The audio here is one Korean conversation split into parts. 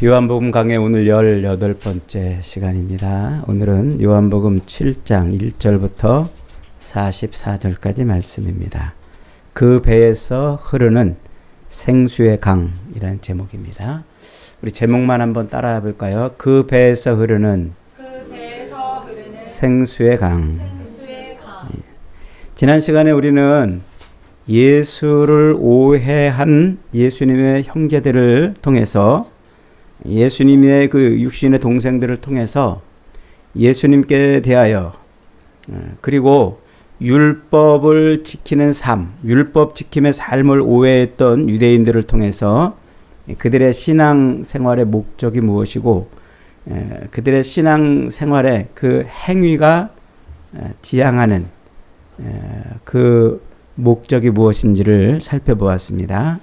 요한복음 강의 오늘 18번째 시간입니다. 오늘은 요한복음 7장 1절부터 44절까지 말씀입니다. 그 배에서 흐르는 생수의 강이라는 제목입니다. 우리 제목만 한번 따라해 볼까요? 그 배에서 흐르는 생수의 강. 지난 시간에 우리는 예수를 오해한 예수님의 형제들을 통해서 예수님의 그 육신의 동생들을 통해서 예수님께 대하여 그리고 율법을 지키는 삶, 율법 지킴의 삶을 오해했던 유대인들을 통해서 그들의 신앙 생활의 목적이 무엇이고 그들의 신앙 생활의 그 행위가 지향하는 그 목적이 무엇인지를 살펴보았습니다.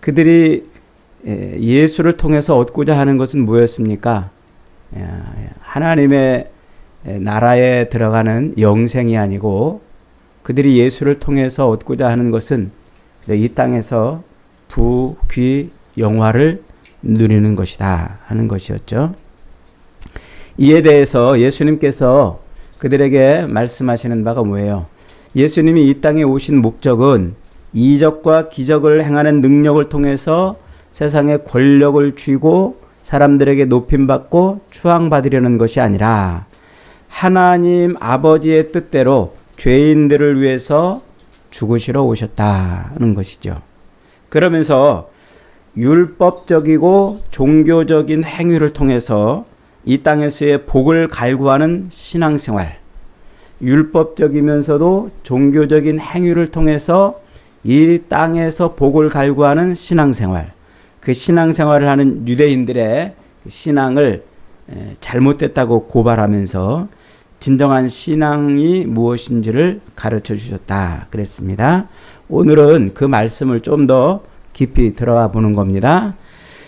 그들이 예수를 통해서 얻고자 하는 것은 무엇입니까? 하나님의 나라에 들어가는 영생이 아니고 그들이 예수를 통해서 얻고자 하는 것은 이 땅에서 부, 귀, 영화를 누리는 것이다 하는 것이었죠. 이에 대해서 예수님께서 그들에게 말씀하시는 바가 뭐예요? 예수님이 이 땅에 오신 목적은 이적과 기적을 행하는 능력을 통해서 세상에 권력을 쥐고 사람들에게 높임받고 추앙받으려는 것이 아니라 하나님 아버지의 뜻대로 죄인들을 위해서 죽으시러 오셨다는 것이죠. 그러면서 율법적이고 종교적인 행위를 통해서 이 땅에서의 복을 갈구하는 신앙생활, 율법적이면서도 종교적인 행위를 통해서 이 땅에서 복을 갈구하는 신앙생활, 그 신앙생활을 하는 유대인들의 신앙을 잘못됐다고 고발하면서 진정한 신앙이 무엇인지를 가르쳐 주셨다 그랬습니다. 오늘은 그 말씀을 좀 더 깊이 들어가 보는 겁니다.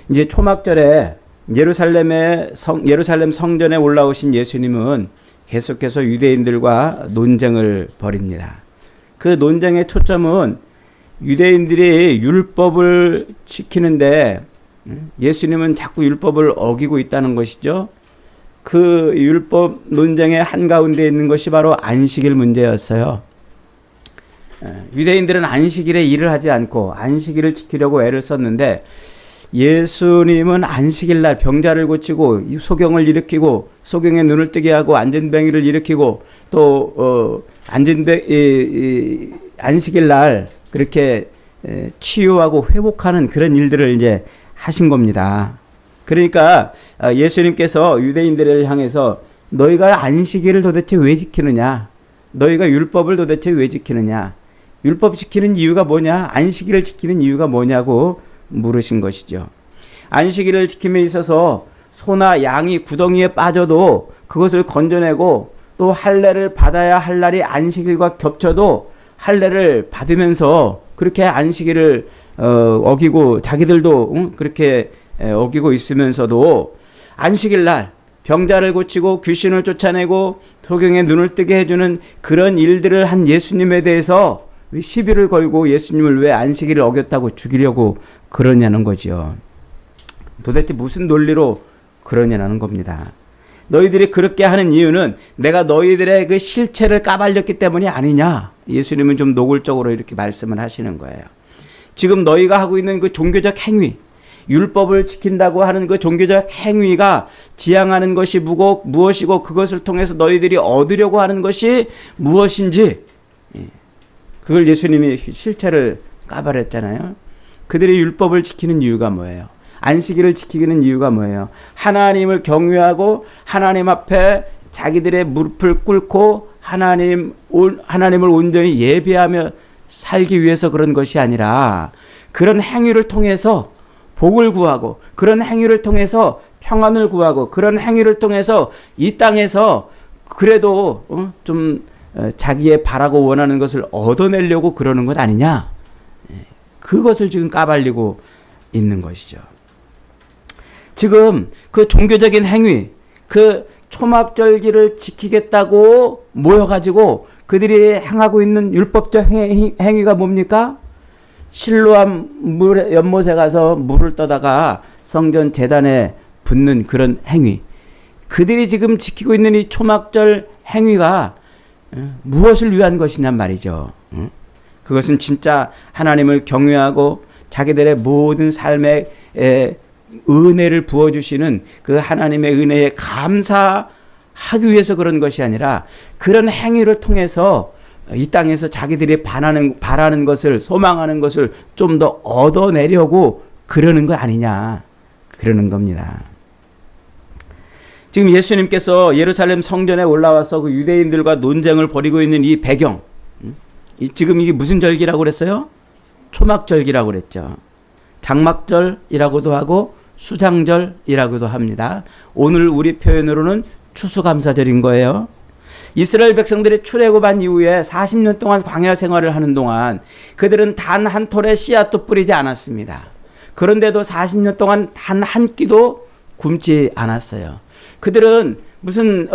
이제 초막절에 예루살렘 성전에 올라오신 예수님은 계속해서 유대인들과 논쟁을 벌입니다. 그 논쟁의 초점은 유대인들이 율법을 지키는데 예수님은 자꾸 율법을 어기고 있다는 것이죠. 그 율법 논쟁의 한가운데 있는 것이 바로 안식일 문제였어요. 유대인들은 안식일에 일을 하지 않고 안식일을 지키려고 애를 썼는데 예수님은 안식일 날 병자를 고치고 소경을 일으키고 소경의 눈을 뜨게 하고 안진뱅이를 일으키고 또 안식일 날 그렇게 치유하고 회복하는 그런 일들을 이제 하신 겁니다. 그러니까 예수님께서 유대인들을 향해서 너희가 안식일을 도대체 왜 지키느냐? 너희가 율법을 도대체 왜 지키느냐? 율법 지키는 이유가 뭐냐? 안식일을 지키는 이유가 뭐냐고 물으신 것이죠. 안식일을 지킴에 있어서 소나 양이 구덩이에 빠져도 그것을 건져내고 또 할례를 받아야 할 날이 안식일과 겹쳐도 할례를 받으면서 그렇게 안식일을 어기고 자기들도 그렇게 어기고 있으면서도 안식일 날 병자를 고치고 귀신을 쫓아내고 소경의 눈을 뜨게 해주는 그런 일들을 한 예수님에 대해서 왜 시비를 걸고 예수님을 왜 안식일을 어겼다고 죽이려고 그러냐는 거죠. 도대체 무슨 논리로 그러냐는 겁니다. 너희들이 그렇게 하는 이유는 내가 너희들의 그 실체를 까발렸기 때문이 아니냐. 예수님은 좀 노골적으로 이렇게 말씀을 하시는 거예요. 지금 너희가 하고 있는 그 종교적 행위, 율법을 지킨다고 하는 그 종교적 행위가 지향하는 것이 무엇이고 그것을 통해서 너희들이 얻으려고 하는 것이 무엇인지 그걸 예수님이 실체를 까발했잖아요. 그들이 율법을 지키는 이유가 뭐예요? 안식일을 지키는 이유가 뭐예요? 하나님을 경외하고 하나님 앞에 자기들의 무릎을 꿇고 하나님을 온전히 예배하며 살기 위해서 그런 것이 아니라 그런 행위를 통해서 복을 구하고 그런 행위를 통해서 평안을 구하고 그런 행위를 통해서 이 땅에서 그래도 좀 자기의 바라고 원하는 것을 얻어내려고 그러는 것 아니냐? 그것을 지금 까발리고 있는 것이죠. 지금 그 종교적인 행위, 그 초막절기를 지키겠다고 모여가지고 그들이 행하고 있는 율법적 행위가 뭡니까? 실로암 연못에 가서 물을 떠다가 성전 재단에 붙는 그런 행위, 그들이 지금 지키고 있는 이 초막절 행위가 무엇을 위한 것이냔 말이죠. 그것은 진짜 하나님을 경외하고 자기들의 모든 삶에 은혜를 부어주시는 그 하나님의 은혜에 감사하기 위해서 그런 것이 아니라, 그런 행위를 통해서 이 땅에서 자기들이 바라는 것을, 소망하는 것을 좀 더 얻어내려고 그러는 거 아니냐, 그러는 겁니다. 지금 예수님께서 예루살렘 성전에 올라와서 그 유대인들과 논쟁을 벌이고 있는 이 배경, 지금 이게 무슨 절기라고 그랬어요? 초막절기라고 그랬죠. 장막절이라고도 하고 수장절이라고도 합니다. 오늘 우리 표현으로는 추수감사절인 거예요. 이스라엘 백성들이 출애굽한 이후에 40년 동안 광야 생활을 하는 동안 그들은 단 한 톨의 씨앗도 뿌리지 않았습니다. 그런데도 40년 동안 단 한 끼도 굶지 않았어요. 그들은 무슨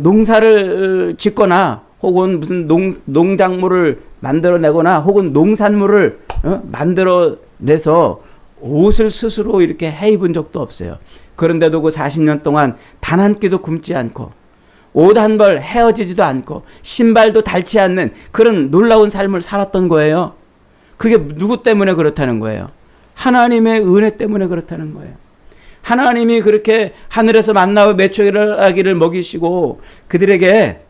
농사를 짓거나 혹은 무슨 농작물을 만들어내거나 혹은 농산물을 만들어내서 옷을 스스로 이렇게 해 입은 적도 없어요. 그런데도 그 40년 동안 단 한 끼도 굶지 않고 옷 한 벌 헤어지지도 않고 신발도 닳지 않는 그런 놀라운 삶을 살았던 거예요. 그게 누구 때문에 그렇다는 거예요? 하나님의 은혜 때문에 그렇다는 거예요. 하나님이 그렇게 하늘에서 만나와 메추라기를 먹이시고 그들에게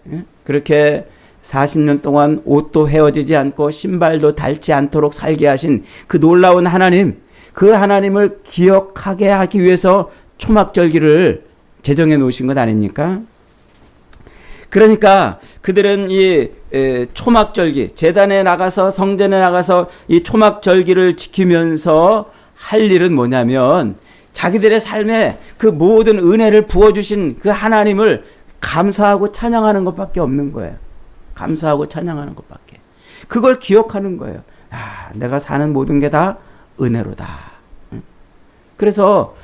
그렇게 40년 동안 옷도 헤어지지 않고 신발도 닳지 않도록 살게 하신 그 놀라운 하나님, 그 하나님을 기억하게 하기 위해서 초막절기를 제정해 놓으신 것 아닙니까? 그러니까 그들은 이 초막절기, 제단에 나가서 성전에 나가서 이 초막절기를 지키면서 할 일은 뭐냐면 자기들의 삶에 그 모든 은혜를 부어주신 그 하나님을 감사하고 찬양하는 것밖에 없는 거예요. 감사하고 찬양하는 것밖에. 그걸 기억하는 거예요. 아, 내가 사는 모든 게 다 은혜로다. 그래서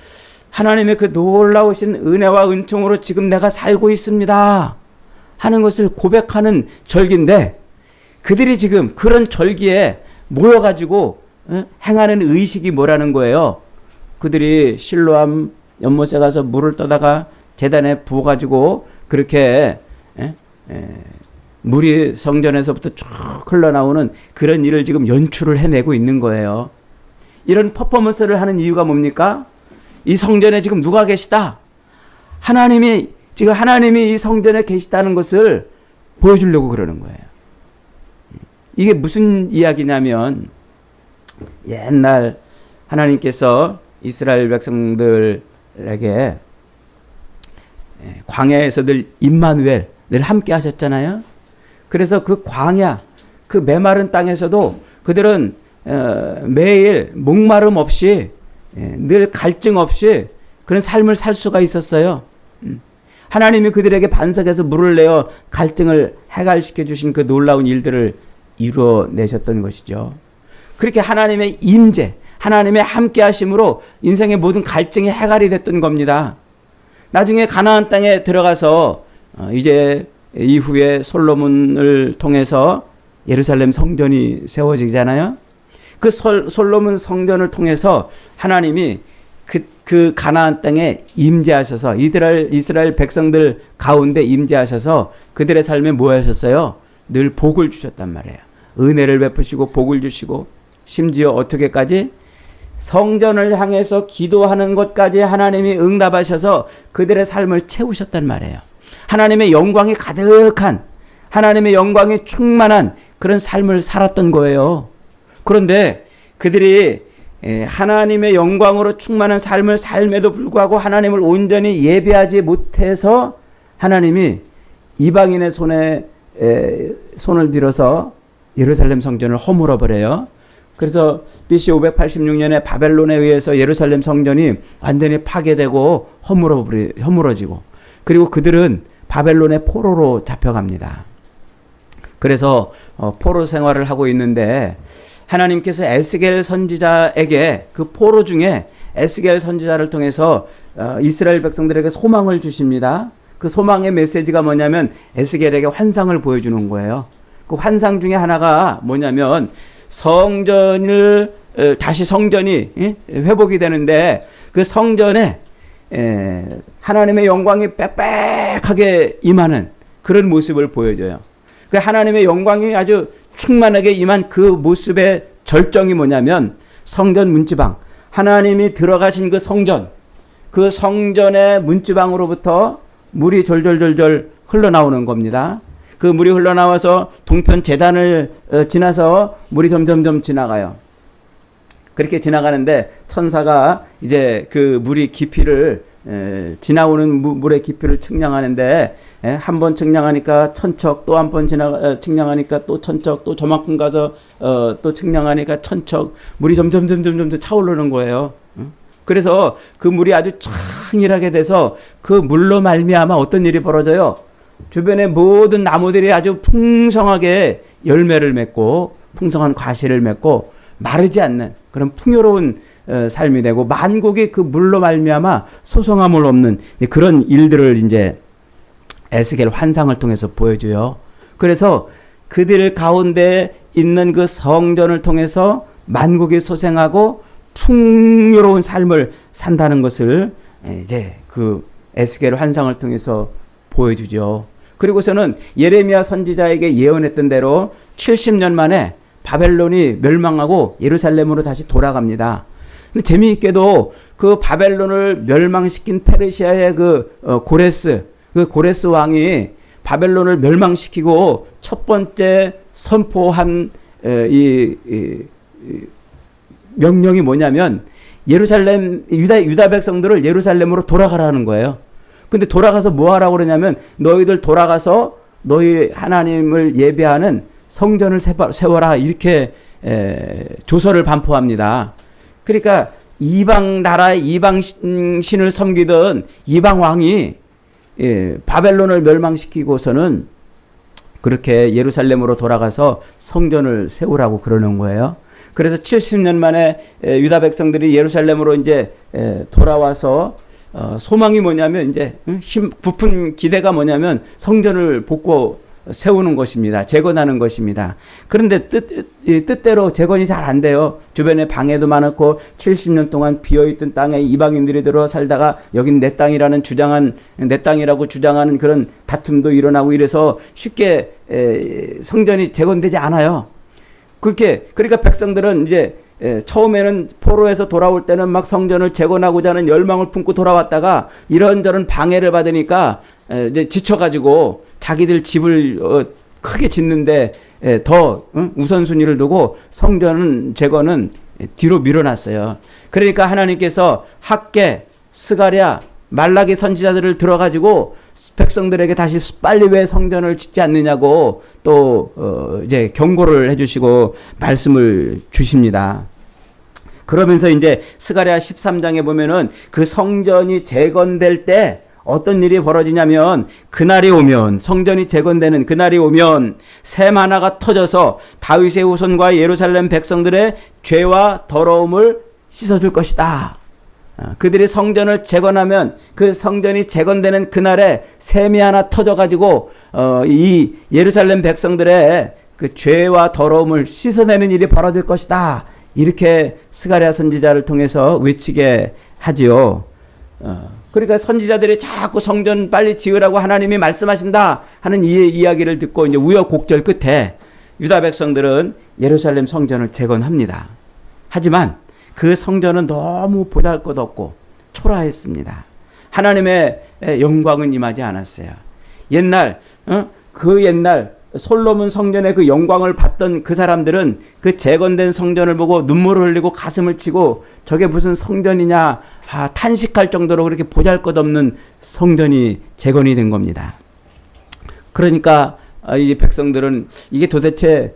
하나님의 그 놀라우신 은혜와 은총으로 지금 내가 살고 있습니다 하는 것을 고백하는 절기인데, 그들이 지금 그런 절기에 모여가지고 행하는 의식이 뭐라는 거예요? 그들이 실로암 연못에 가서 물을 떠다가 제단에 부어가지고 그렇게 물이 성전에서부터 쭉 흘러나오는 그런 일을 지금 연출을 해내고 있는 거예요. 이런 퍼포먼스를 하는 이유가 뭡니까? 이 성전에 지금 누가 계시다? 하나님이 이 성전에 계시다는 것을 보여주려고 그러는 거예요. 이게 무슨 이야기냐면, 옛날 하나님께서 이스라엘 백성들에게 광야에서 늘 임마누엘, 늘 함께 하셨잖아요. 그래서 그 광야, 그 메마른 땅에서도 그들은 매일 목마름 없이, 늘 갈증 없이 그런 삶을 살 수가 있었어요. 하나님이 그들에게 반석에서 물을 내어 갈증을 해갈시켜 주신 그 놀라운 일들을 이루어내셨던 것이죠. 그렇게 하나님의 임재, 하나님의 함께 하심으로 인생의 모든 갈증이 해갈이 됐던 겁니다. 나중에 가나안 땅에 들어가서 이제 이후에 솔로몬을 통해서 예루살렘 성전이 세워지잖아요. 그 솔로몬 성전을 통해서 하나님이 그 가나안 땅에 임재하셔서 이스라엘 백성들 가운데 임재하셔서 그들의 삶에 뭐 하셨어요? 늘 복을 주셨단 말이에요. 은혜를 베푸시고 복을 주시고, 심지어 어떻게까지? 성전을 향해서 기도하는 것까지 하나님이 응답하셔서 그들의 삶을 채우셨단 말이에요. 하나님의 영광이 가득한, 하나님의 영광이 충만한 그런 삶을 살았던 거예요. 그런데 그들이 하나님의 영광으로 충만한 삶을 삶에도 불구하고 하나님을 온전히 예배하지 못해서 하나님이 이방인의 손에 손을 들어서 예루살렘 성전을 허물어 버려요. 그래서 BC 586년에 바벨론에 의해서 예루살렘 성전이 완전히 파괴되고 허물어지고, 그리고 그들은 바벨론의 포로로 잡혀갑니다. 그래서 포로 생활을 하고 있는데 하나님께서 에스겔 선지자에게 그 포로 중에 에스겔 선지자를 통해서 이스라엘 백성들에게 소망을 주십니다. 그 소망의 메시지가 뭐냐면 에스겔에게 환상을 보여주는 거예요. 그 환상 중에 하나가 뭐냐면 성전을 다시 성전이 회복이 되는데 그 성전에 하나님의 영광이 빽빽하게 임하는 그런 모습을 보여줘요. 그 하나님의 영광이 아주 충만하게 임한 그 모습의 절정이 뭐냐면 성전 문지방, 하나님이 들어가신 그 성전의 문지방으로부터 물이 졸졸졸졸 흘러나오는 겁니다. 그 물이 흘러나와서 동편 제단을 지나서 물이 점점점 지나가요. 그렇게 지나가는데 천사가 이제 그 물이 깊이를 지나오는 물의 깊이를 측량하는데 한 번 측량하니까 1000척, 또 한 번 측량하니까 또 1000척, 또 저만큼 가서 또 측량하니까 1000척, 물이 점점 차오르는 거예요. 그래서 그 물이 아주 창일하게 돼서 그 물로 말미암아 어떤 일이 벌어져요? 주변의 모든 나무들이 아주 풍성하게 열매를 맺고 풍성한 과실을 맺고 마르지 않는 그런 풍요로운 삶이 되고 만국이 그 물로 말미암아 소송함을 없는 그런 일들을 이제 에스겔 환상을 통해서 보여줘요. 그래서 그들 가운데 있는 그 성전을 통해서 만국이 소생하고 풍요로운 삶을 산다는 것을 이제 그 에스겔 환상을 통해서 보여주죠. 그리고서는 예레미야 선지자에게 예언했던 대로 70년 만에 바벨론이 멸망하고 예루살렘으로 다시 돌아갑니다. 근데 재미있게도 그 바벨론을 멸망시킨 페르시아의 그 고레스 왕이 바벨론을 멸망시키고 첫 번째 선포한 이 명령이 뭐냐면 예루살렘 유다 백성들을 예루살렘으로 돌아가라는 거예요. 근데 돌아가서 뭐 하라고 그러냐면 너희들 돌아가서 너희 하나님을 예배하는 성전을 세워라 이렇게 조서를 반포합니다. 그러니까 이방 나라의 이방 신을 섬기던 이방 왕이 바벨론을 멸망시키고서는 그렇게 예루살렘으로 돌아가서 성전을 세우라고 그러는 거예요. 그래서 70년 만에 유다 백성들이 예루살렘으로 이제 돌아와서 소망이 뭐냐면 이제 부푼 기대가 뭐냐면 성전을 복고 세우는 것입니다. 재건하는 것입니다. 그런데 뜻대로 재건이 잘 안 돼요. 주변에 방해도 많았고 70년 동안 비어있던 땅에 이방인들이 들어 살다가 여긴 내 땅이라는 내 땅이라고 주장하는 그런 다툼도 일어나고 이래서 쉽게 성전이 재건되지 않아요. 그러니까 백성들은 이제 처음에는 포로에서 돌아올 때는 막 성전을 재건하고자 하는 열망을 품고 돌아왔다가 이런저런 방해를 받으니까 이제 지쳐가지고 자기들 집을 크게 짓는데 더 우선순위를 두고 성전 재건은 뒤로 밀어놨어요. 그러니까 하나님께서 학개, 스가랴, 말라기 선지자들을 들어가지고 백성들에게 다시 빨리 왜 성전을 짓지 않느냐고 또 이제 경고를 해주시고 말씀을 주십니다. 그러면서 이제 스가랴 13장에 보면은 그 성전이 재건될 때 어떤 일이 벌어지냐면 그날이 오면 성전이 재건되는 그날이 오면 샘 하나가 터져서 다윗의 후손과 예루살렘 백성들의 죄와 더러움을 씻어줄 것이다. 그들이 성전을 재건하면 그 성전이 재건되는 그날에 샘이 하나 터져가지고 이 예루살렘 백성들의 그 죄와 더러움을 씻어내는 일이 벌어질 것이다. 이렇게 스가랴 선지자를 통해서 외치게 하지요. 그러니까 선지자들이 자꾸 성전 빨리 지으라고 하나님이 말씀하신다 하는 이 이야기를 듣고 이제 우여곡절 끝에 유다 백성들은 예루살렘 성전을 재건합니다. 하지만 그 성전은 너무 보잘것없고 초라했습니다. 하나님의 영광은 임하지 않았어요. 옛날 솔로몬 성전의 그 영광을 받던 그 사람들은 그 재건된 성전을 보고 눈물을 흘리고 가슴을 치고 저게 무슨 성전이냐 탄식할 정도로 그렇게 보잘것없는 성전이 재건이 된 겁니다. 그러니까 이 백성들은 이게 도대체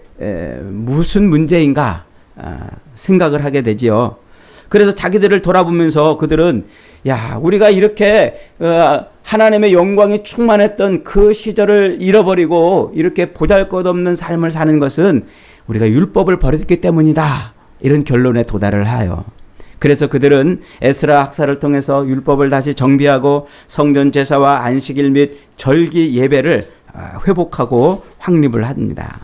무슨 문제인가 생각을 하게 되지요. 그래서 자기들을 돌아보면서 그들은 우리가 이렇게 하나님의 영광이 충만했던 그 시절을 잃어버리고 이렇게 보잘것없는 삶을 사는 것은 우리가 율법을 버렸기 때문이다. 이런 결론에 도달을 하여. 그래서 그들은 에스라 학사를 통해서 율법을 다시 정비하고 성전 제사와 안식일 및 절기 예배를 회복하고 확립을 합니다.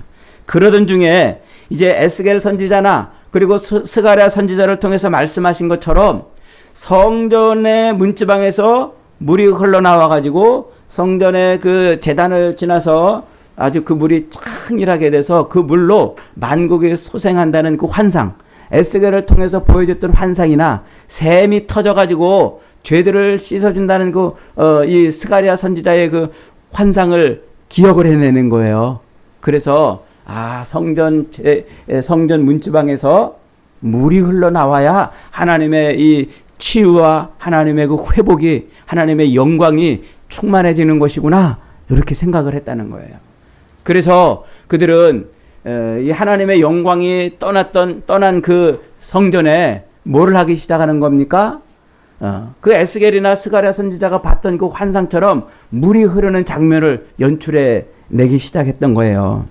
그러던 중에 이제 에스겔 선지자나 그리고 스가랴 선지자를 통해서 말씀하신 것처럼 성전의 문지방에서 물이 흘러나와 가지고 성전의 그 제단을 지나서 아주 그 물이 창일하게 돼서 그 물로 만국이 소생한다는 그 환상, 에스겔을 통해서 보여줬던 환상이나 샘이 터져 가지고 죄들을 씻어준다는 이 스가랴 선지자의 그 환상을 기억을 해내는 거예요. 그래서 성전 문지방에서 물이 흘러나와야 하나님의 이 치유와 하나님의 그 회복이, 하나님의 영광이 충만해지는 것이구나, 이렇게 생각을 했다는 거예요. 그래서 그들은 이 하나님의 영광이 떠난 그 성전에 뭐를 하기 시작하는 겁니까? 그 에스겔이나 스가랴 선지자가 봤던 그 환상처럼 물이 흐르는 장면을 연출해 내기 시작했던 거예요.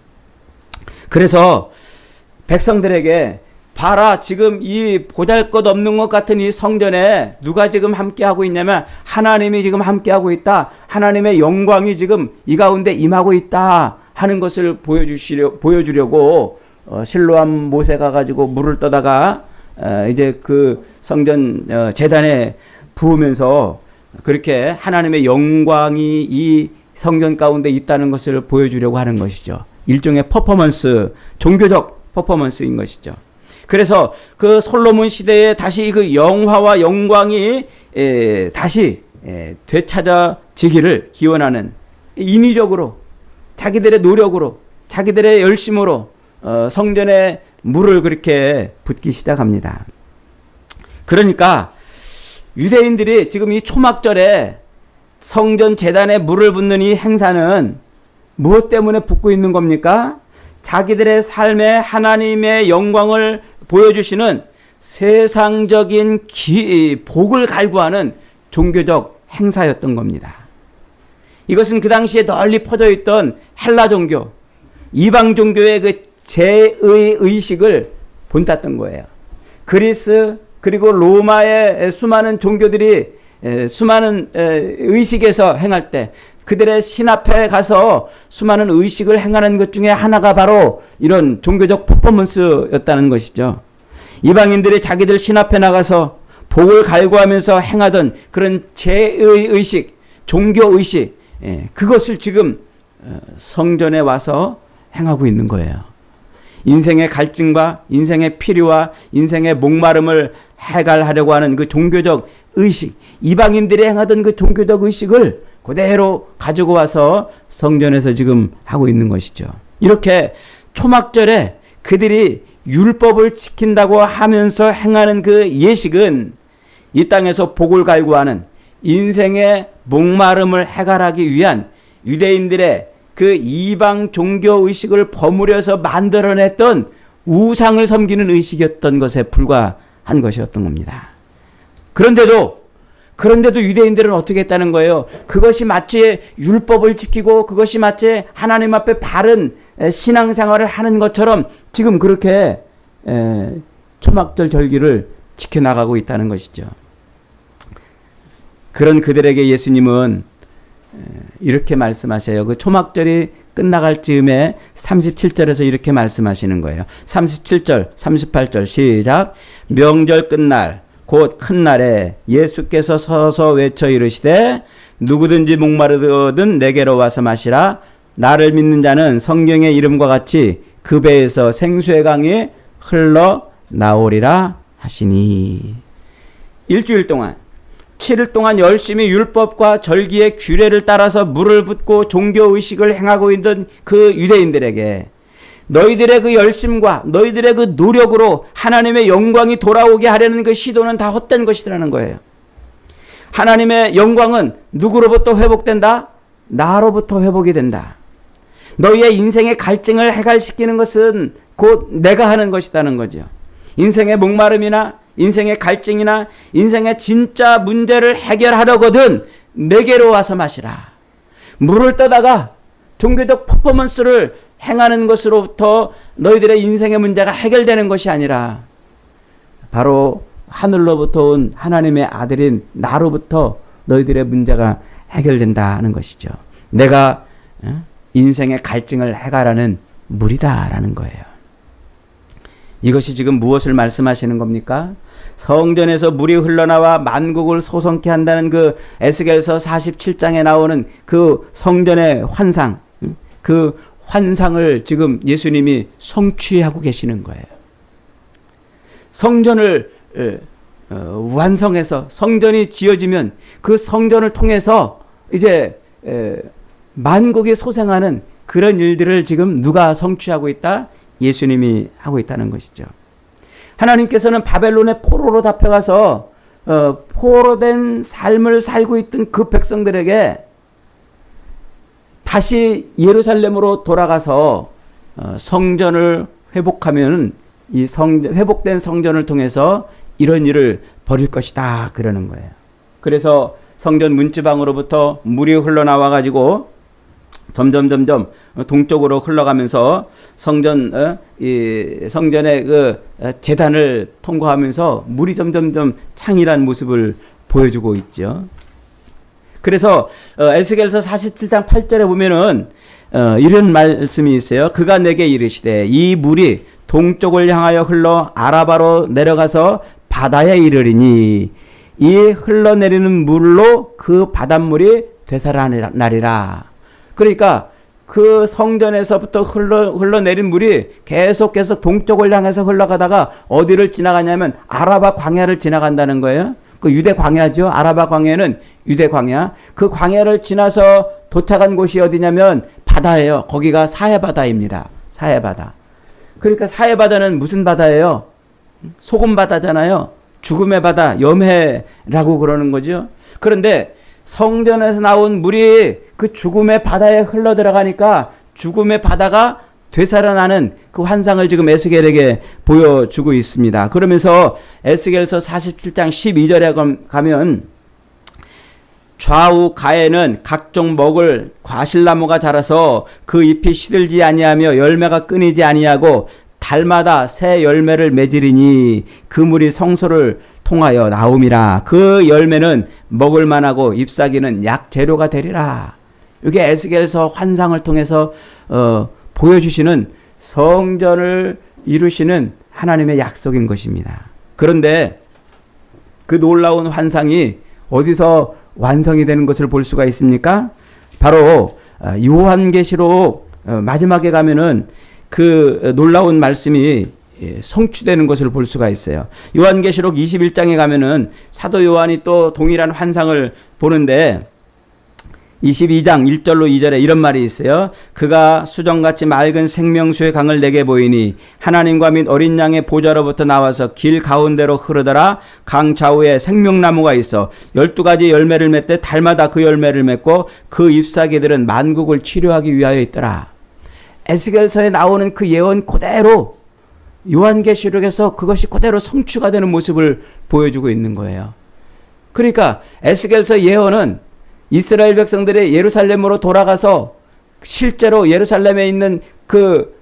그래서 백성들에게 봐라, 지금 이 보잘것없는 것 같은 이 성전에 누가 지금 함께하고 있냐면 하나님이 지금 함께하고 있다. 하나님의 영광이 지금 이 가운데 임하고 있다 하는 것을 보여주려고 실로암 못에 가가지고 물을 떠다가 이제 그 성전 제단에 부으면서 그렇게 하나님의 영광이 이 성전 가운데 있다는 것을 보여주려고 하는 것이죠. 일종의 퍼포먼스, 종교적 퍼포먼스인 것이죠. 그래서 그 솔로몬 시대에 다시 그 영화와 영광이 다시 되찾아지기를 기원하는, 인위적으로 자기들의 노력으로, 자기들의 열심으로 성전에 물을 그렇게 붓기 시작합니다. 그러니까 유대인들이 지금 이 초막절에 성전 제단에 물을 붓는 이 행사는 무엇 때문에 붓고 있는 겁니까? 자기들의 삶에 하나님의 영광을 보여주시는 세상적인 복을 갈구하는 종교적 행사였던 겁니다. 이것은 그 당시에 널리 퍼져 있던 헬라 종교, 이방 종교의 그 제의 의식을 본땄던 거예요. 그리스 그리고 로마의 수많은 종교들이 수많은 의식에서 행할 때 그들의 신 앞에 가서 수많은 의식을 행하는 것 중에 하나가 바로 이런 종교적 퍼포먼스였다는 것이죠. 이방인들이 자기들 신 앞에 나가서 복을 갈구하면서 행하던 그런 제의 의식, 종교 의식, 그것을 지금 성전에 와서 행하고 있는 거예요. 인생의 갈증과 인생의 필요와 인생의 목마름을 해결하려고 하는 그 종교적 의식, 이방인들이 행하던 그 종교적 의식을 그대로 가지고 와서 성전에서 지금 하고 있는 것이죠. 이렇게 초막절에 그들이 율법을 지킨다고 하면서 행하는 그 예식은 이 땅에서 복을 갈구하는 인생의 목마름을 해결하기 위한 유대인들의 그 이방 종교 의식을 버무려서 만들어냈던 우상을 섬기는 의식이었던 것에 불과한 것이었던 겁니다. 그런데도 유대인들은 어떻게 했다는 거예요? 그것이 마치 율법을 지키고 그것이 마치 하나님 앞에 바른 신앙생활을 하는 것처럼 지금 그렇게 초막절 절기를 지켜나가고 있다는 것이죠. 그런 그들에게 예수님은 이렇게 말씀하셔요. 그 초막절이 끝나갈 즈음에 37절에서 이렇게 말씀하시는 거예요. 37절, 38절 시작. 명절 끝날 곧 큰 날에 예수께서 서서 외쳐 이르시되 누구든지 목마르거든 내게로 와서 마시라. 나를 믿는 자는 성경의 이름과 같이 그 배에서 생수의 강이 흘러 나오리라 하시니. 일주일 동안 7일 동안 열심히 율법과 절기의 규례를 따라서 물을 붓고 종교의식을 행하고 있던 그 유대인들에게 너희들의 그 열심과 너희들의 그 노력으로 하나님의 영광이 돌아오게 하려는 그 시도는 다 헛된 것이라는 거예요. 하나님의 영광은 누구로부터 회복된다? 나로부터 회복이 된다. 너희의 인생의 갈증을 해결시키는 것은 곧 내가 하는 것이라는 거죠. 인생의 목마름이나 인생의 갈증이나 인생의 진짜 문제를 해결하려거든 내게로 와서 마시라. 물을 떠다가 종교적 퍼포먼스를 행하는 것으로부터 너희들의 인생의 문제가 해결되는 것이 아니라 바로 하늘로부터 온 하나님의 아들인 나로부터 너희들의 문제가 해결된다는 것이죠. 내가 인생의 갈증을 해결하는 물이다라는 거예요. 이것이 지금 무엇을 말씀하시는 겁니까? 성전에서 물이 흘러나와 만국을 소성케 한다는 그 에스겔서 47장에 나오는 그 성전의 환상, 그 환상을 지금 예수님이 성취하고 계시는 거예요. 성전을 완성해서 성전이 지어지면 그 성전을 통해서 이제 만국이 소생하는 그런 일들을 지금 누가 성취하고 있다? 예수님이 하고 있다는 것이죠. 하나님께서는 바벨론의 포로로 잡혀가서 포로된 삶을 살고 있던 그 백성들에게 다시 예루살렘으로 돌아가서 성전을 회복하면 이 회복된 성전을 통해서 이런 일을 벌일 것이다 그러는 거예요. 그래서 성전 문지방으로부터 물이 흘러나와 가지고 점점 동쪽으로 흘러가면서 성전의 그 제단을 통과하면서 물이 점점 창일한 모습을 보여주고 있죠. 그래서 에스겔서 47장 8절에 보면은 이런 말씀이 있어요. 그가 내게 이르시되 이 물이 동쪽을 향하여 흘러 아라바로 내려가서 바다에 이르리니 이 흘러내리는 물로 그 바닷물이 되살아나리라. 그러니까 그 성전에서부터 흘러내린 물이 계속 동쪽을 향해서 흘러가다가 어디를 지나가냐면 아라바 광야를 지나간다는 거예요. 그 유대 광야죠. 아라바 광야는 유대 광야. 그 광야를 지나서 도착한 곳이 어디냐면 바다예요. 거기가 사해바다입니다. 사해바다. 그러니까 사해바다는 무슨 바다예요? 소금 바다잖아요. 죽음의 바다, 염해라고 그러는 거죠. 그런데 성전에서 나온 물이 그 죽음의 바다에 흘러 들어가니까 죽음의 바다가 되살아나는 그 환상을 지금 에스겔에게 보여주고 있습니다. 그러면서 에스겔서 47장 12절에 가면 좌우 가에는 각종 먹을 과실나무가 자라서 그 잎이 시들지 아니하며 열매가 끊이지 아니하고 달마다 새 열매를 맺으리니 그 물이 성소를 통하여 나옴이라. 그 열매는 먹을 만하고 잎사귀는 약재료가 되리라. 이게 에스겔서 환상을 통해서 보여주시는 성전을 이루시는 하나님의 약속인 것입니다. 그런데 그 놀라운 환상이 어디서 완성이 되는 것을 볼 수가 있습니까? 바로 요한계시록 마지막에 가면은 그 놀라운 말씀이 성취되는 것을 볼 수가 있어요. 요한계시록 21장에 가면은 사도 요한이 또 동일한 환상을 보는데 22장 1절로 2절에 이런 말이 있어요. 그가 수정같이 맑은 생명수의 강을 내게 보이니 하나님과 및 어린 양의 보좌로부터 나와서 길 가운데로 흐르더라. 강 좌우에 생명나무가 있어 12가지 열매를 맺되 달마다 그 열매를 맺고 그 잎사귀들은 만국을 치료하기 위하여 있더라. 에스겔서에 나오는 그 예언 그대로 요한계시록에서 그것이 그대로 성취가 되는 모습을 보여주고 있는 거예요. 그러니까 에스겔서 예언은 이스라엘 백성들이 예루살렘으로 돌아가서 실제로 예루살렘에 있는 그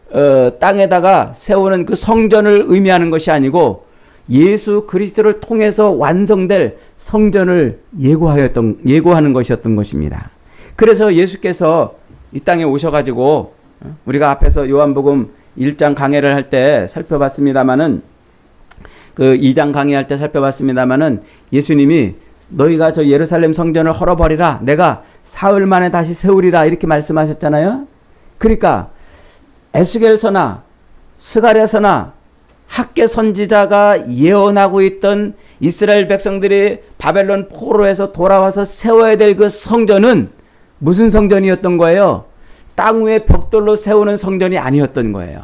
땅에다가 세우는 그 성전을 의미하는 것이 아니고 예수 그리스도를 통해서 완성될 성전을 예고하는 것이었던 것입니다. 그래서 예수께서 이 땅에 오셔가지고 우리가 앞에서 요한복음 1장 강해를 할 때 살펴봤습니다마는 그 2장 강해할 때 살펴봤습니다마는 예수님이 너희가 저 예루살렘 성전을 헐어버리라. 내가 사흘 만에 다시 세우리라. 이렇게 말씀하셨잖아요. 그러니까 에스겔서나 스가랴서나 학개 선지자가 예언하고 있던 이스라엘 백성들이 바벨론 포로에서 돌아와서 세워야 될 그 성전은 무슨 성전이었던 거예요? 땅 위에 벽돌로 세우는 성전이 아니었던 거예요.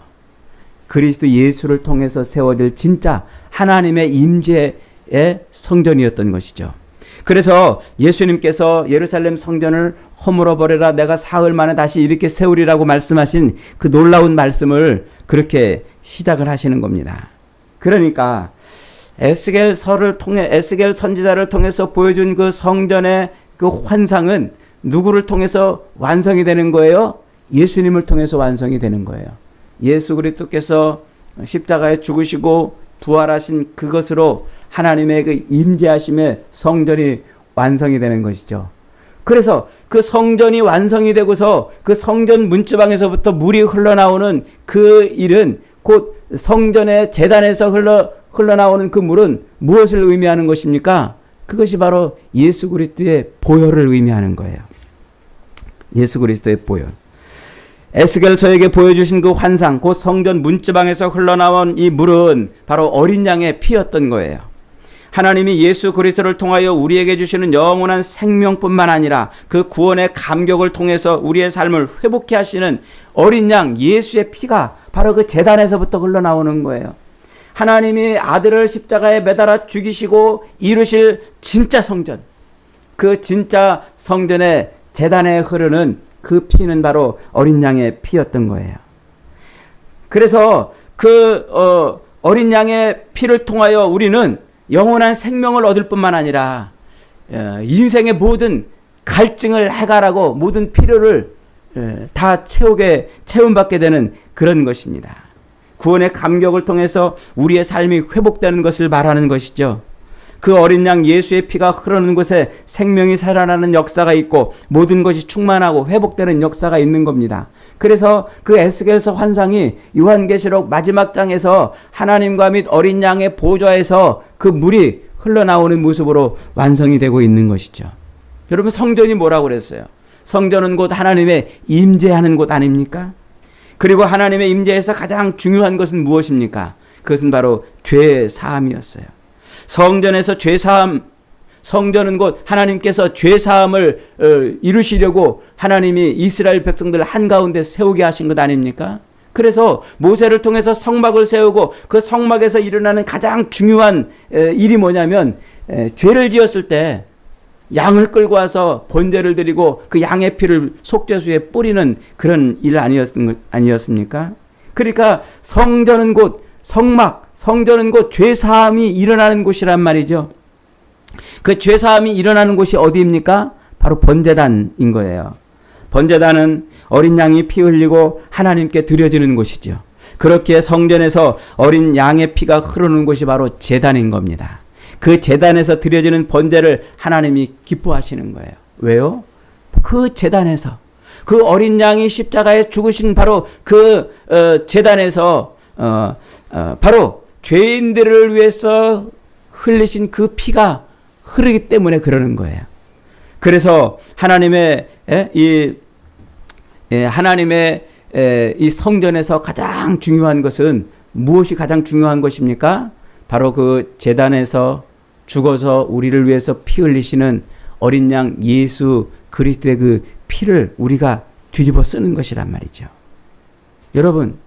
그리스도 예수를 통해서 세워질 진짜 하나님의 임재의 성전이었던 것이죠. 그래서 예수님께서 예루살렘 성전을 허물어버려라. 내가 사흘 만에 다시 이렇게 세우리라고 말씀하신 그 놀라운 말씀을 그렇게 시작을 하시는 겁니다. 그러니까 에스겔 선지자를 통해서 보여준 그 성전의 그 환상은 누구를 통해서 완성이 되는 거예요? 예수님을 통해서 완성이 되는 거예요. 예수 그리스도께서 십자가에 죽으시고 부활하신 그것으로 하나님의 그 임재하심의 성전이 완성이 되는 것이죠. 그래서 그 성전이 완성이 되고서 그 성전 문지방에서부터 물이 흘러나오는 그 일은 곧 성전의 제단에서 흘러나오는 그 물은 무엇을 의미하는 것입니까? 그것이 바로 예수 그리스도의 보혈을 의미하는 거예요. 예수 그리스도의 보혈. 에스겔서에게 보여주신 그 환상, 곧 성전 문지방에서 흘러나온 이 물은 바로 어린 양의 피였던 거예요. 하나님이 예수 그리스도를 통하여 우리에게 주시는 영원한 생명뿐만 아니라 그 구원의 감격을 통해서 우리의 삶을 회복케 하시는 어린 양 예수의 피가 바로 그 제단에서부터 흘러나오는 거예요. 하나님이 아들을 십자가에 매달아 죽이시고 이루실 진짜 성전, 그 진짜 성전의 제단에 흐르는 그 피는 바로 어린 양의 피였던 거예요. 그래서 그 어린 양의 피를 통하여 우리는 영원한 생명을 얻을 뿐만 아니라 인생의 모든 갈증을 해결하고 모든 필요를 다 체험받게 되는 그런 것입니다. 구원의 감격을 통해서 우리의 삶이 회복되는 것을 말하는 것이죠. 그 어린 양 예수의 피가 흐르는 곳에 생명이 살아나는 역사가 있고 모든 것이 충만하고 회복되는 역사가 있는 겁니다. 그래서 그 에스겔서 환상이 요한계시록 마지막 장에서 하나님과 및 어린 양의 보좌에서 그 물이 흘러나오는 모습으로 완성이 되고 있는 것이죠. 여러분, 성전이 뭐라고 그랬어요? 성전은 곧 하나님의 임재하는 곳 아닙니까? 그리고 하나님의 임재에서 가장 중요한 것은 무엇입니까? 그것은 바로 죄 사함이었어요. 성전에서 죄 사함, 성전은 곧 하나님께서 죄 사함을 이루시려고 하나님이 이스라엘 백성들 한가운데 세우게 하신 것 아닙니까? 그래서 모세를 통해서 성막을 세우고 그 성막에서 일어나는 가장 중요한 일이 뭐냐면 죄를 지었을 때 양을 끌고 와서 번제를 드리고 그 양의 피를 속죄수에 뿌리는 그런 일 아니었습니까? 그러니까 성전은 곧 성막, 성전은 곧 죄사함이 일어나는 곳이란 말이죠. 그 죄사함이 일어나는 곳이 어디입니까? 바로 번제단인 거예요. 번제단은 어린 양이 피 흘리고 하나님께 드려지는 곳이죠. 그렇기에 성전에서 어린 양의 피가 흐르는 곳이 바로 제단인 겁니다. 그 제단에서 드려지는 번제를 하나님이 기뻐하시는 거예요. 왜요? 그 제단에서 그 어린 양이 십자가에 죽으신 바로 그 제단에서 바로 죄인들을 위해서 흘리신 그 피가 흐르기 때문에 그러는 거예요. 그래서 하나님의 이 성전에서 가장 중요한 것은 무엇이 가장 중요한 것입니까? 바로 그 제단에서 죽어서 우리를 위해서 피 흘리시는 어린 양 예수 그리스도의 그 피를 우리가 뒤집어 쓰는 것이란 말이죠. 여러분,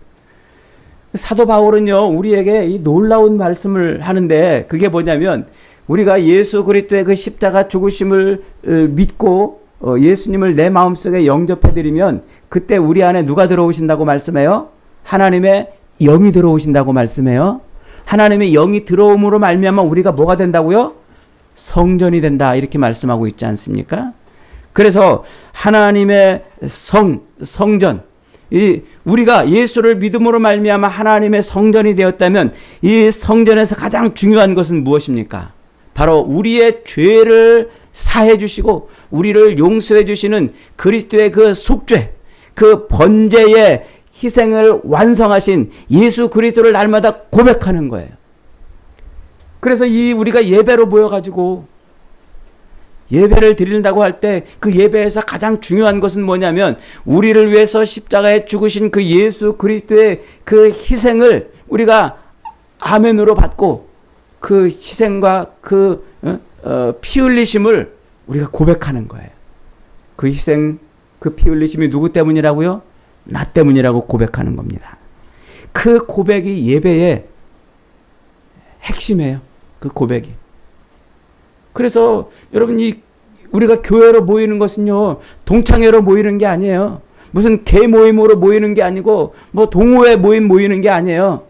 사도 바울은요, 우리에게 이 놀라운 말씀을 하는데 그게 뭐냐면 우리가 예수 그리스도의 그 십자가 죽으심을 믿고 예수님을 내 마음속에 영접해드리면 그때 우리 안에 누가 들어오신다고 말씀해요? 하나님의 영이 들어오신다고 말씀해요. 하나님의 영이 들어옴으로 말미암아 우리가 뭐가 된다고요? 성전이 된다, 이렇게 말씀하고 있지 않습니까? 그래서 하나님의 성전, 우리가 예수를 믿음으로 말미암아 하나님의 성전이 되었다면 이 성전에서 가장 중요한 것은 무엇입니까? 바로 우리의 죄를 사해 주시고 우리를 용서해 주시는 그리스도의 그 속죄, 그 번제의 희생을 완성하신 예수 그리스도를 날마다 고백하는 거예요. 그래서 우리가 예배로 모여가지고 예배를 드린다고 할 때 그 예배에서 가장 중요한 것은 뭐냐면 우리를 위해서 십자가에 죽으신 그 예수 그리스도의 그 희생을 우리가 아멘으로 받고 그 희생과 그 피 흘리심을 우리가 고백하는 거예요. 그 희생, 그 피 흘리심이 누구 때문이라고요? 나 때문이라고 고백하는 겁니다. 그 고백이 예배의 핵심이에요. 그 고백이. 그래서 여러분, 우리가 교회로 모이는 것은요, 동창회로 모이는 게 아니에요. 무슨 개 모임으로 모이는 게 아니고 뭐 동호회 모이는 게 아니에요.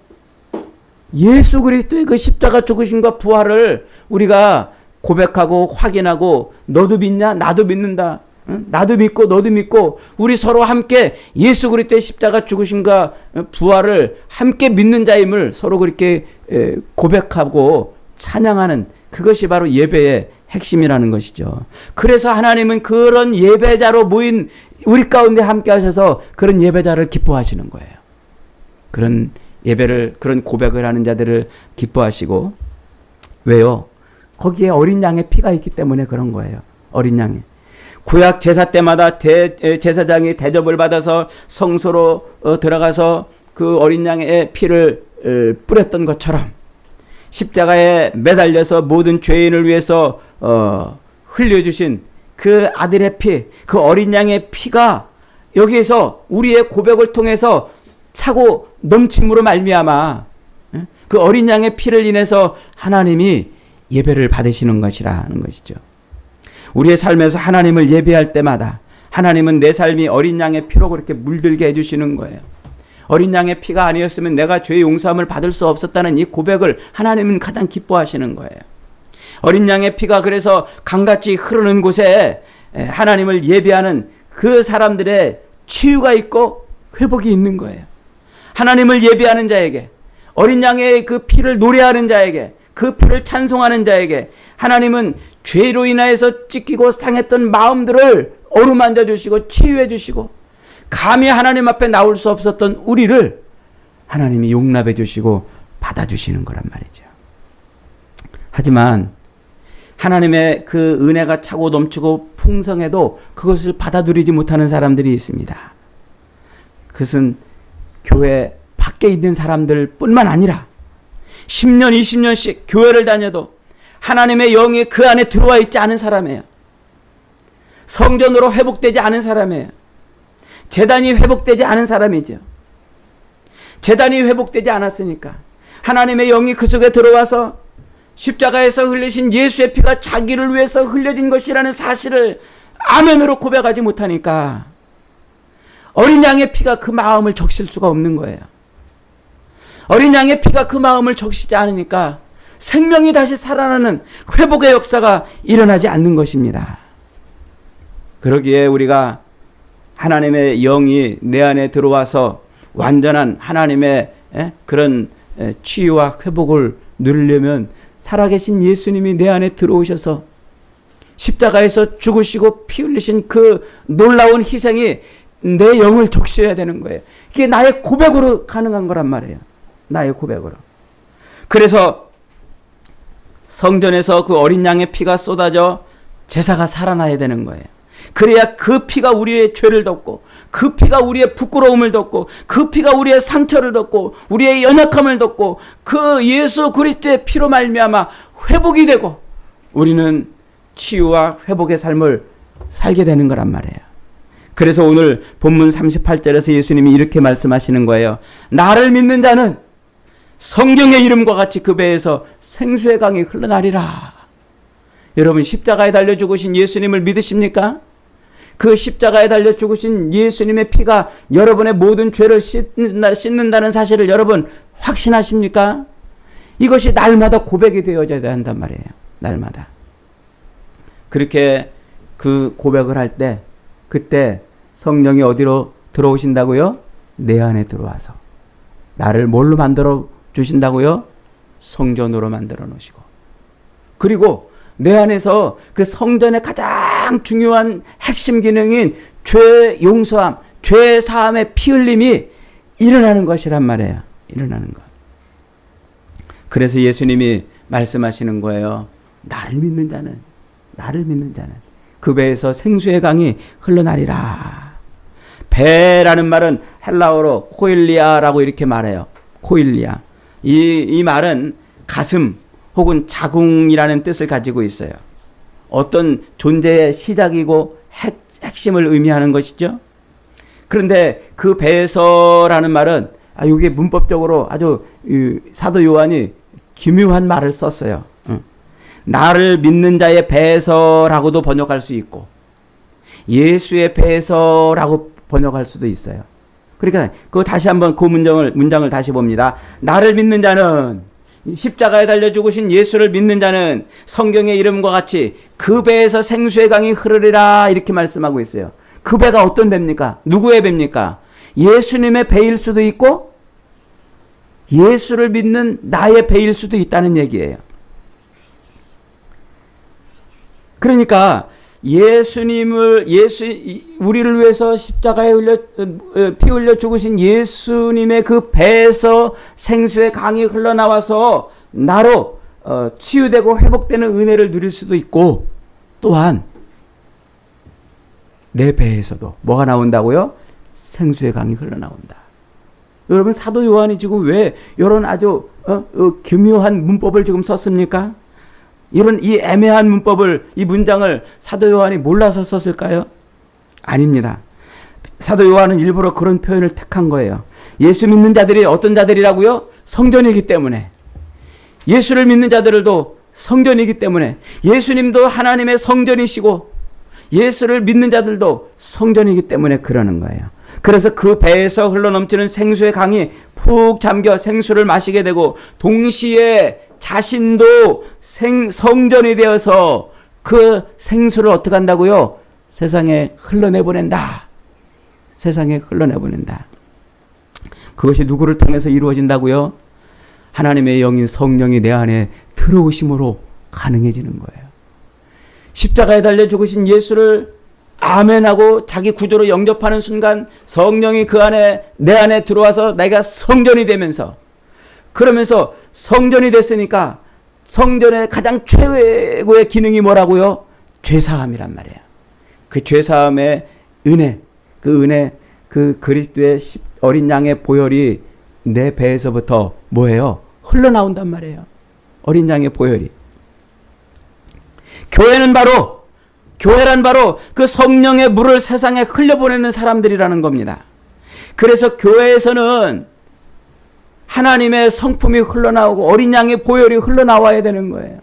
예수 그리스도의 그 십자가 죽으심과 부활을 우리가 고백하고 확인하고, 너도 믿냐? 나도 믿는다. 나도 믿고 너도 믿고 우리 서로 함께 예수 그리스도의 십자가 죽으심과 부활을 함께 믿는 자임을 서로 그렇게 고백하고 찬양하는, 그것이 바로 예배의 핵심이라는 것이죠. 그래서 하나님은 그런 예배자로 모인 우리 가운데 함께 하셔서 그런 예배자를 기뻐하시는 거예요. 그런 예배를, 그런 고백을 하는 자들을 기뻐하시고. 왜요? 거기에 어린 양의 피가 있기 때문에 그런 거예요. 어린 양이. 구약 제사 때마다 제사장이 대접을 받아서 성소로 들어가서 그 어린 양의 피를 뿌렸던 것처럼 십자가에 매달려서 모든 죄인을 위해서 흘려주신 그 아들의 피, 그 어린 양의 피가 여기에서 우리의 고백을 통해서 차고 넘침으로 말미암아 그 어린 양의 피를 인해서 하나님이 예배를 받으시는 것이라는 것이죠. 우리의 삶에서 하나님을 예배할 때마다 하나님은 내 삶이 어린 양의 피로 그렇게 물들게 해주시는 거예요. 어린 양의 피가 아니었으면 내가 죄의 용서함을 받을 수 없었다는 이 고백을 하나님은 가장 기뻐하시는 거예요. 어린 양의 피가 그래서 강같이 흐르는 곳에 하나님을 예배하는 그 사람들의 치유가 있고 회복이 있는 거예요. 하나님을 예배하는 자에게, 어린 양의 그 피를 노래하는 자에게, 그 피를 찬송하는 자에게 하나님은 죄로 인하여서 찢기고 상했던 마음들을 어루만져 주시고 치유해 주시고, 감히 하나님 앞에 나올 수 없었던 우리를 하나님이 용납해 주시고 받아주시는 거란 말이죠. 하지만 하나님의 그 은혜가 차고 넘치고 풍성해도 그것을 받아들이지 못하는 사람들이 있습니다. 그것은 교회 밖에 있는 사람들 뿐만 아니라 10년, 20년씩 교회를 다녀도 하나님의 영이 그 안에 들어와 있지 않은 사람이에요. 성전으로 회복되지 않은 사람이에요. 제단이 회복되지 않은 사람이죠. 제단이 회복되지 않았으니까 하나님의 영이 그 속에 들어와서 십자가에서 흘리신 예수의 피가 자기를 위해서 흘려진 것이라는 사실을 아멘으로 고백하지 못하니까 어린 양의 피가 그 마음을 적실 수가 없는 거예요. 어린 양의 피가 그 마음을 적시지 않으니까 생명이 다시 살아나는 회복의 역사가 일어나지 않는 것입니다. 그러기에 우리가 하나님의 영이 내 안에 들어와서 완전한 하나님의 그런 치유와 회복을 누리려면 살아계신 예수님이 내 안에 들어오셔서 십자가에서 죽으시고 피 흘리신 그 놀라운 희생이 내 영을 적셔야 되는 거예요. 이게 나의 고백으로 가능한 거란 말이에요. 나의 고백으로. 그래서 성전에서 그 어린 양의 피가 쏟아져 제사가 살아나야 되는 거예요. 그래야 그 피가 우리의 죄를 덮고, 그 피가 우리의 부끄러움을 덮고, 그 피가 우리의 상처를 덮고, 우리의 연약함을 덮고, 그 예수 그리스도의 피로 말미암아 회복이 되고 우리는 치유와 회복의 삶을 살게 되는 거란 말이에요. 그래서 오늘 본문 38절에서 예수님이 이렇게 말씀하시는 거예요. 나를 믿는 자는 성경의 이름과 같이 그 배에서 생수의 강이 흘러나리라. 여러분, 십자가에 달려 죽으신 예수님을 믿으십니까? 그 십자가에 달려 죽으신 예수님의 피가 여러분의 모든 죄를 씻는다는 사실을 여러분 확신하십니까? 이것이 날마다 고백이 되어져야 한단 말이에요. 날마다. 그렇게 그 고백을 할 때, 그때 성령이 어디로 들어오신다고요? 내 안에 들어와서. 나를 뭘로 만들어 주신다고요? 성전으로 만들어 놓으시고. 그리고 내 안에서 그 성전의 가장 중요한 핵심 기능인 죄 용서함, 죄 사함의 피 흘림이 일어나는 것이란 말이에요. 일어나는 것. 그래서 예수님이 말씀하시는 거예요. 나를 믿는 자는 그 배에서 생수의 강이 흘러나리라. 배라는 말은 헬라어로 코일리아라고 이렇게 말해요. 코일리아. 이 말은 가슴 혹은 자궁이라는 뜻을 가지고 있어요. 어떤 존재의 시작이고 핵심을 의미하는 것이죠. 그런데 그 배에서라는 말은 이게 문법적으로 아주 사도 요한이 기묘한 말을 썼어요. 나를 믿는 자의 배에서라고도 번역할 수 있고 예수의 배에서라고 번역할 수도 있어요. 그러니까 그거 다시 한번 그 문장을 다시 봅니다. 나를 믿는 자는, 십자가에 달려 죽으신 예수를 믿는 자는 성경의 이름과 같이 그 배에서 생수의 강이 흐르리라 이렇게 말씀하고 있어요. 그 배가 어떤 배입니까? 누구의 배입니까? 예수님의 배일 수도 있고 예수를 믿는 나의 배일 수도 있다는 얘기예요. 그러니까 우리를 위해서 십자가에 피 흘려 죽으신 예수님의 그 배에서 생수의 강이 흘러나와서 나로 치유되고 회복되는 은혜를 누릴 수도 있고, 또한 내 배에서도 뭐가 나온다고요? 생수의 강이 흘러나온다. 여러분, 사도 요한이 지금 왜 이런 아주 교묘한 문법을 지금 썼습니까? 이런 이 애매한 문법을, 이 문장을 사도 요한이 몰라서 썼을까요? 아닙니다. 사도 요한은 일부러 그런 표현을 택한 거예요. 예수 믿는 자들이 어떤 자들이라고요? 성전이기 때문에. 예수를 믿는 자들도 성전이기 때문에, 예수님도 하나님의 성전이시고 예수를 믿는 자들도 성전이기 때문에 그러는 거예요. 그래서 그 배에서 흘러넘치는 생수의 강이 푹 잠겨 생수를 마시게 되고, 동시에 자신도 성전이 되어서 그 생수를 어떻게 한다고요? 세상에 흘러내보낸다. 세상에 흘러내보낸다. 그것이 누구를 통해서 이루어진다고요? 하나님의 영인 성령이 내 안에 들어오심으로 가능해지는 거예요. 십자가에 달려 죽으신 예수를 아멘하고 자기 구조로 영접하는 순간 성령이 그 안에, 내 안에 들어와서 내가 성전이 되면서, 그러면서 성전이 됐으니까 성전의 가장 최고의 기능이 뭐라고요? 죄사함이란 말이에요. 그 죄사함의 은혜, 그 그리스도의 어린 양의 보혈이 내 배에서부터 뭐예요? 흘러나온단 말이에요. 어린 양의 보혈이. 교회란 바로 그 성령의 물을 세상에 흘려보내는 사람들이라는 겁니다. 그래서 교회에서는 하나님의 성품이 흘러나오고 어린 양의 보혈이 흘러나와야 되는 거예요.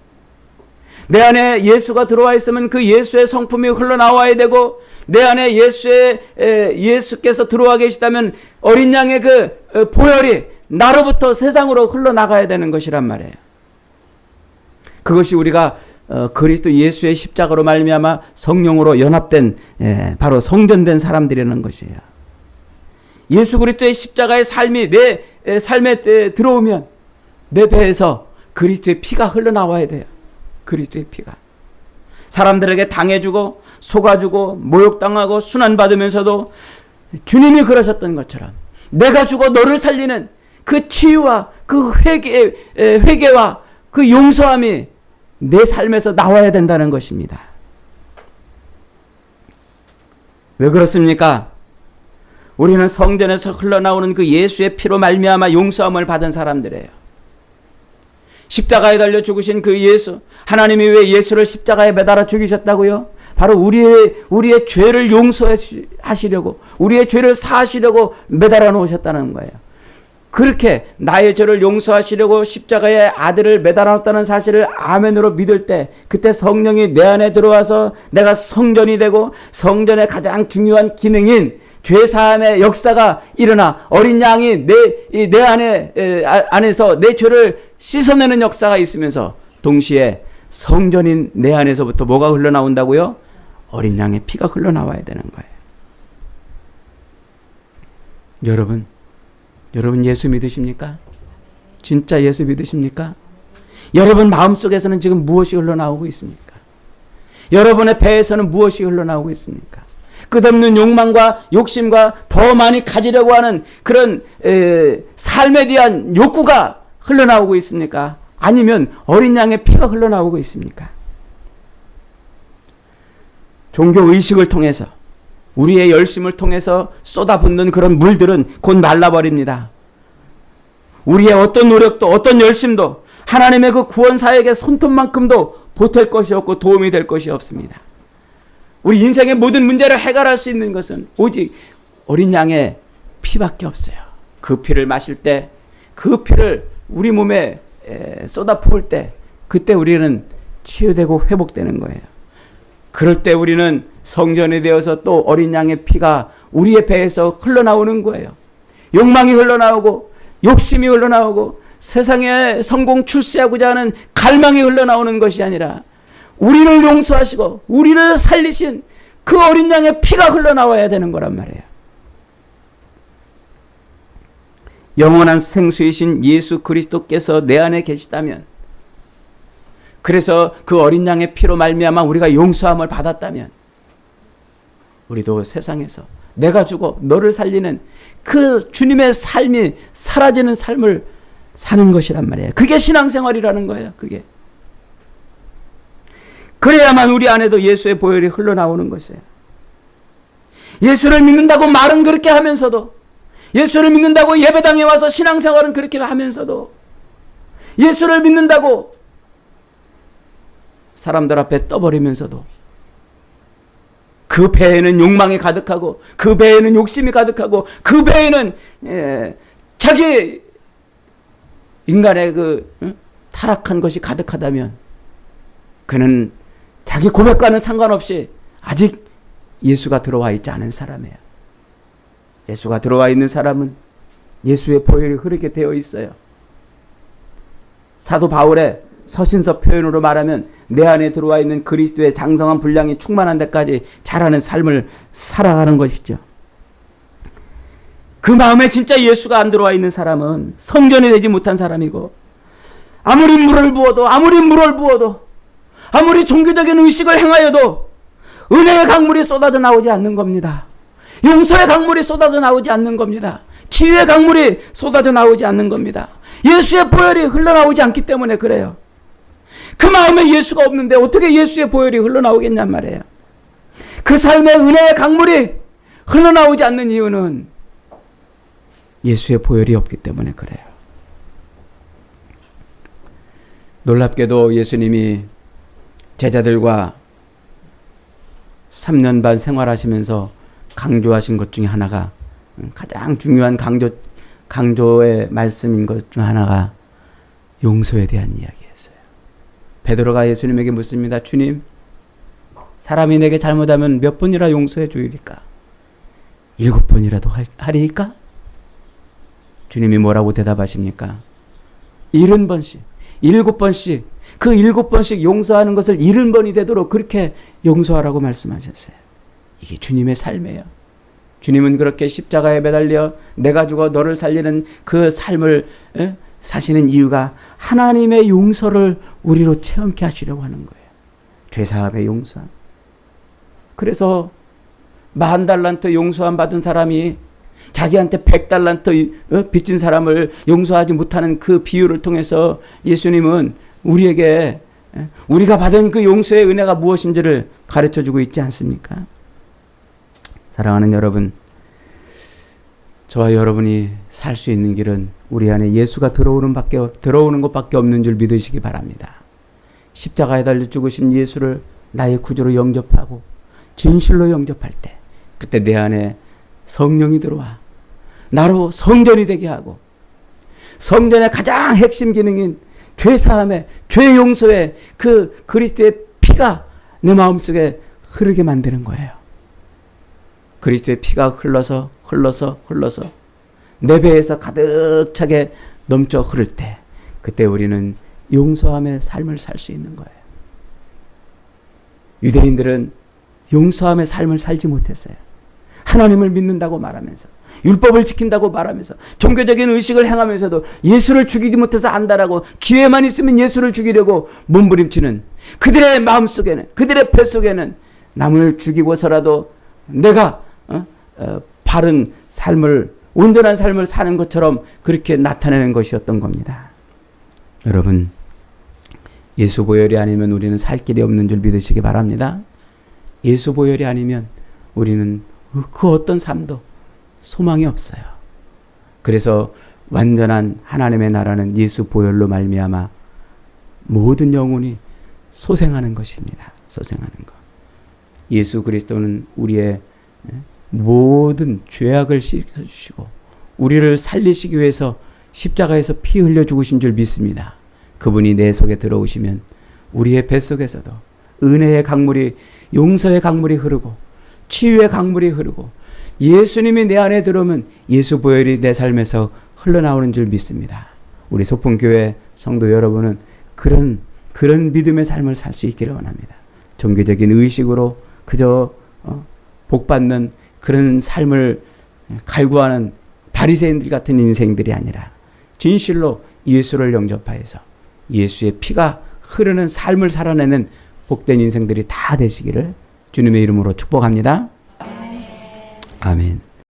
내 안에 예수가 들어와 있으면 그 예수의 성품이 흘러나와야 되고, 내 안에 예수께서 들어와 계시다면 어린 양의 그 보혈이 나로부터 세상으로 흘러나가야 되는 것이란 말이에요. 그것이 우리가 그리스도 예수의 십자가로 말미암아 성령으로 연합된 바로 성전된 사람들이라는 것이에요. 예수 그리스도의 십자가의 삶이 내 삶에 들어오면 내 배에서 그리스도의 피가 흘러나와야 돼요. 그리스도의 피가. 사람들에게 당해주고 속아주고 모욕당하고 순환받으면서도 주님이 그러셨던 것처럼 내가 죽어 너를 살리는 그 치유와 그 회개와 그 용서함이 내 삶에서 나와야 된다는 것입니다. 왜 그렇습니까? 우리는 성전에서 흘러나오는 그 예수의 피로 말미암아 용서함을 받은 사람들이에요. 십자가에 달려 죽으신 그 예수, 하나님이 왜 예수를 십자가에 매달아 죽이셨다고요? 바로 우리의 죄를 용서하시려고, 우리의 죄를 사하시려고 매달아 놓으셨다는 거예요. 그렇게 나의 죄를 용서하시려고 십자가에 아들을 매달아 놓았다는 사실을 아멘으로 믿을 때, 그때 성령이 내 안에 들어와서 내가 성전이 되고, 성전의 가장 중요한 기능인 죄사함의 역사가 일어나 어린 양이 내 안에서 내 죄를 씻어내는 역사가 있으면서, 동시에 성전인 내 안에서부터 뭐가 흘러나온다고요? 어린 양의 피가 흘러나와야 되는 거예요. 여러분 예수 믿으십니까? 진짜 예수 믿으십니까? 여러분 마음속에서는 지금 무엇이 흘러나오고 있습니까? 여러분의 배에서는 무엇이 흘러나오고 있습니까? 끝없는 욕망과 욕심과 더 많이 가지려고 하는 그런 삶에 대한 욕구가 흘러나오고 있습니까? 아니면 어린 양의 피가 흘러나오고 있습니까? 종교의식을 통해서, 우리의 열심을 통해서 쏟아붓는 그런 물들은 곧 말라버립니다. 우리의 어떤 노력도 어떤 열심도 하나님의 그 구원사역의 손톱만큼도 보탤 것이 없고 도움이 될 것이 없습니다. 우리 인생의 모든 문제를 해결할 수 있는 것은 오직 어린 양의 피밖에 없어요. 그 피를 마실 때, 그 피를 우리 몸에 쏟아부을 때, 그때 우리는 치유되고 회복되는 거예요. 그럴 때 우리는 성전이 되어서 또 어린 양의 피가 우리의 배에서 흘러나오는 거예요. 욕망이 흘러나오고 욕심이 흘러나오고 세상에 성공 출세하고자 하는 갈망이 흘러나오는 것이 아니라 우리를 용서하시고 우리를 살리신 그 어린 양의 피가 흘러나와야 되는 거란 말이에요. 영원한 생수이신 예수 그리스도께서 내 안에 계시다면 그래서 그 어린 양의 피로 말미암아 우리가 용서함을 받았다면 우리도 세상에서 내가 죽어 너를 살리는 그 주님의 삶이 사라지는 삶을 사는 것이란 말이에요. 그게 신앙생활이라는 거예요. 그게. 그래야만 우리 안에도 예수의 보혈이 흘러나오는 것이에요. 예수를 믿는다고 말은 그렇게 하면서도, 예수를 믿는다고 예배당에 와서 신앙생활은 그렇게 하면서도, 예수를 믿는다고 사람들 앞에 떠버리면서도 그 배에는 욕망이 가득하고, 그 배에는 욕심이 가득하고, 그 배에는 자기 인간의 타락한 것이 가득하다면 그는 자기 고백과는 상관없이 아직 예수가 들어와 있지 않은 사람이에요. 예수가 들어와 있는 사람은 예수의 보혈이 흐르게 되어 있어요. 사도 바울의 서신서 표현으로 말하면 내 안에 들어와 있는 그리스도의 장성한 분량이 충만한 데까지 자라는 삶을 살아가는 것이죠. 그 마음에 진짜 예수가 안 들어와 있는 사람은 성전이 되지 못한 사람이고, 아무리 물을 부어도 아무리 종교적인 의식을 행하여도 은혜의 강물이 쏟아져 나오지 않는 겁니다. 용서의 강물이 쏟아져 나오지 않는 겁니다. 치유의 강물이 쏟아져 나오지 않는 겁니다. 예수의 보혈이 흘러나오지 않기 때문에 그래요. 그 마음에 예수가 없는데 어떻게 예수의 보혈이 흘러나오겠냔 말이에요. 그 삶의 은혜의 강물이 흘러나오지 않는 이유는 예수의 보혈이 없기 때문에 그래요. 놀랍게도 예수님이 제자들과 3년 반 생활하시면서 강조하신 것 중에 하나가, 가장 중요한 강조의 말씀인 것 중 하나가 용서에 대한 이야기였어요. 베드로가 예수님에게 묻습니다. 주님, 사람이 내게 잘못하면 몇 번이나 용서해 주리까? 7번이라도 하리이까? 주님이 뭐라고 대답하십니까? 70번씩, 7번씩, 그 7번씩 용서하는 것을 70번이 되도록 그렇게 용서하라고 말씀하셨어요. 이게 주님의 삶이에요. 주님은 그렇게 십자가에 매달려 내가 죽어 너를 살리는 그 삶을 사시는 이유가 하나님의 용서를 우리로 체험케 하시려고 하는 거예요. 죄사함의 용서함. 그래서 10,000달란트 용서함 받은 사람이 자기한테 100달란트 빚진 사람을 용서하지 못하는 그 비유를 통해서 예수님은 우리에게 우리가 받은 그 용서의 은혜가 무엇인지를 가르쳐주고 있지 않습니까? 사랑하는 여러분, 저와 여러분이 살 수 있는 길은 우리 안에 예수가 들어오는 것밖에 없는 줄 믿으시기 바랍니다. 십자가에 달려 죽으신 예수를 나의 구주로 영접하고 진실로 영접할 때, 그때 내 안에 성령이 들어와 나로 성전이 되게 하고, 성전의 가장 핵심 기능인 죄사함의, 죄 용서의 그 그리스도의 피가 내 마음속에 흐르게 만드는 거예요. 그리스도의 피가 흘러서 내 배에서 가득 차게 넘쳐 흐를 때, 그때 우리는 용서함의 삶을 살 수 있는 거예요. 유대인들은 용서함의 삶을 살지 못했어요. 하나님을 믿는다고 말하면서, 율법을 지킨다고 말하면서, 종교적인 의식을 행하면서도 예수를 죽이지 못해서 안다라고, 기회만 있으면 예수를 죽이려고 몸부림치는 그들의 마음속에는, 그들의 뱃속에는 남을 죽이고서라도 내가 바른 삶을, 온전한 삶을 사는 것처럼 그렇게 나타내는 것이었던 겁니다. 여러분, 예수 보혈이 아니면 우리는 살 길이 없는 줄 믿으시기 바랍니다. 예수 보혈이 아니면 우리는 그 어떤 삶도 소망이 없어요. 그래서 완전한 하나님의 나라는 예수 보혈로 말미암아 모든 영혼이 소생하는 것입니다. 소생하는 것. 예수 그리스도는 우리의 모든 죄악을 씻어주시고 우리를 살리시기 위해서 십자가에서 피 흘려 죽으신 줄 믿습니다. 그분이 내 속에 들어오시면 우리의 뱃속에서도 은혜의 강물이, 용서의 강물이 흐르고 치유의 강물이 흐르고, 예수님이 내 안에 들어오면 예수 보혈이 내 삶에서 흘러나오는 줄 믿습니다. 우리 소풍교회 성도 여러분은 그런 믿음의 삶을 살 수 있기를 원합니다. 종교적인 의식으로 그저 복받는 그런 삶을 갈구하는 바리새인들 같은 인생들이 아니라 진실로 예수를 영접하여서 예수의 피가 흐르는 삶을 살아내는 복된 인생들이 다 되시기를 주님의 이름으로 축복합니다. 아멘.